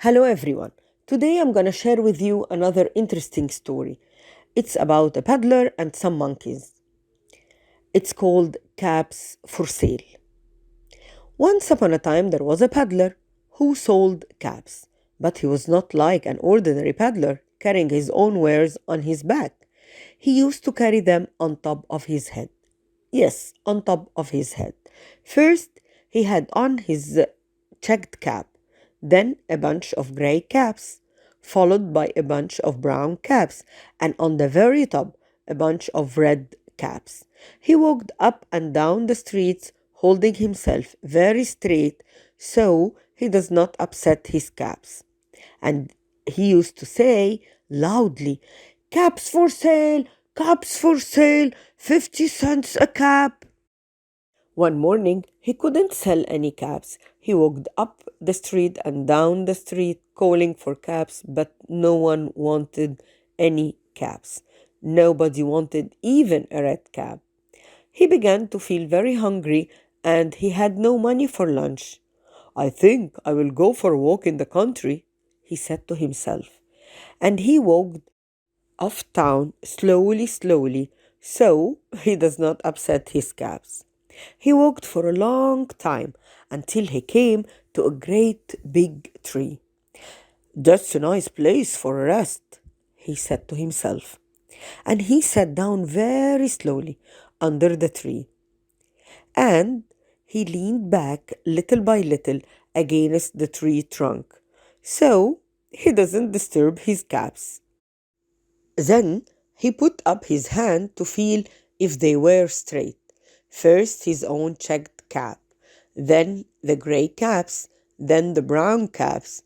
Hello everyone. Today I'm going to share with you another interesting story. It's about a peddler and some monkeys. It's called Caps for Sale. Once upon a time there was a peddler who sold caps, but he was not like an ordinary peddler carrying his own wares on his back. He used to carry them on top of his head. Yes, on top of his head. First, he had on his checked cap, then a bunch of gray caps, followed by a bunch of brown caps, and on the very top, a bunch of red caps. He walked up and down the streets, holding himself very straight so he does not upset his caps. And he used to say loudly, "Caps for sale! Caps for sale! 50 cents a cap!" One morning, he couldn't sell any caps. He walked up the street and down the street calling for caps, but no one wanted any caps. Nobody wanted even a red cap. He began to feel very hungry and he had no money for lunch. "I think I will go for a walk in the country," he said to himself. And he walked off town slowly, so he does not upset his caps. He walked for a long time until he came to a great big tree. "That's a nice place for a rest," he said to himself. And he sat down very slowly under the tree. And he leaned back little by little against the tree trunk, so he doesn't disturb his caps. Then he put up his hand to feel if they were straight. First his own checked cap, then the gray caps, then the brown caps,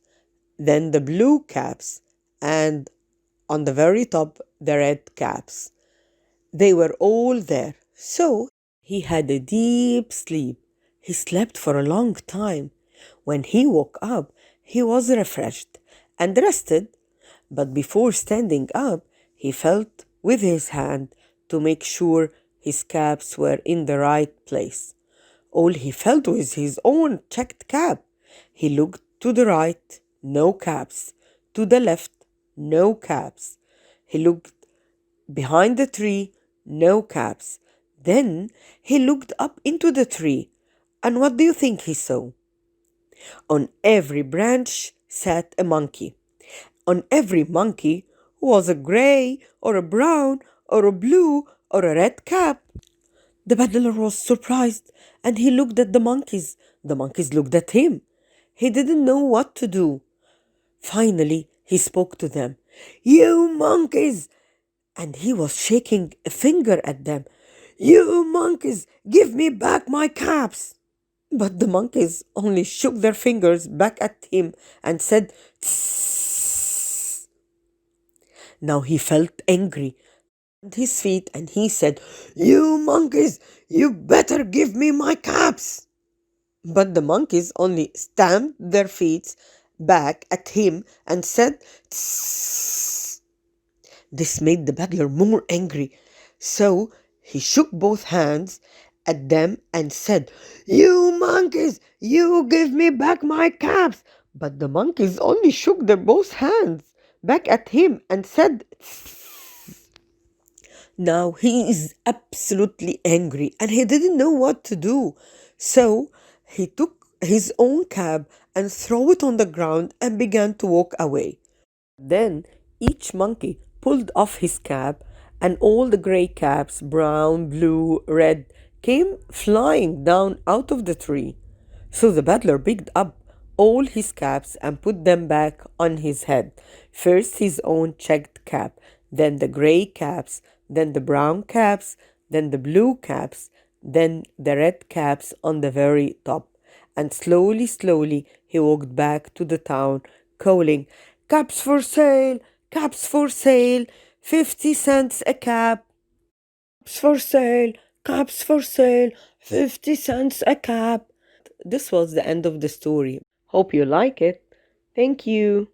then the blue caps, and on the very top the red caps. They were all there, so he had a deep sleep. He slept for a long time. When he woke up, he was refreshed and rested, but before standing up, he felt with his hand to make sure his caps were in the right place. All he felt was his own checked cap. He looked to the right, no caps. To the left, no caps. He looked behind the tree, no caps. Then he looked up into the tree, and what do you think he saw? On every branch sat a monkey. On every monkey was a gray or a brown or a blue or a red cap. The peddler was surprised and he looked at the monkeys. The monkeys looked at him. He didn't know what to do. Finally, he spoke to them. "You monkeys!" And he was shaking a finger at them. "You monkeys, give me back my caps!" But the monkeys only shook their fingers back at him and said, "Tss." Now he felt angry on his feet and he said, "You monkeys, you better give me my caps." But the monkeys only stamped their feet back at him and said, "Tss." This made the peddler more angry, so he shook both hands at them and said, "You monkeys, you give me back my caps." But the monkeys only shook their both hands back at him and said, "Tss." Now he is absolutely angry and he didn't know what to do. So he took his own cap and threw it on the ground and began to walk away. Then each monkey pulled off his cap, and all the gray caps, brown, blue, red, came flying down out of the tree. So the peddler picked up all his caps and put them back on his head. First his own checked cap, then the gray caps, then the brown caps, then the blue caps, then the red caps on the very top. And slowly he walked back to the town, calling, "Caps for sale! Caps for sale! 50 cents a cap! Caps for sale! Caps for sale! 50 cents a cap!" This was the end of the story. Hope you like it. Thank you.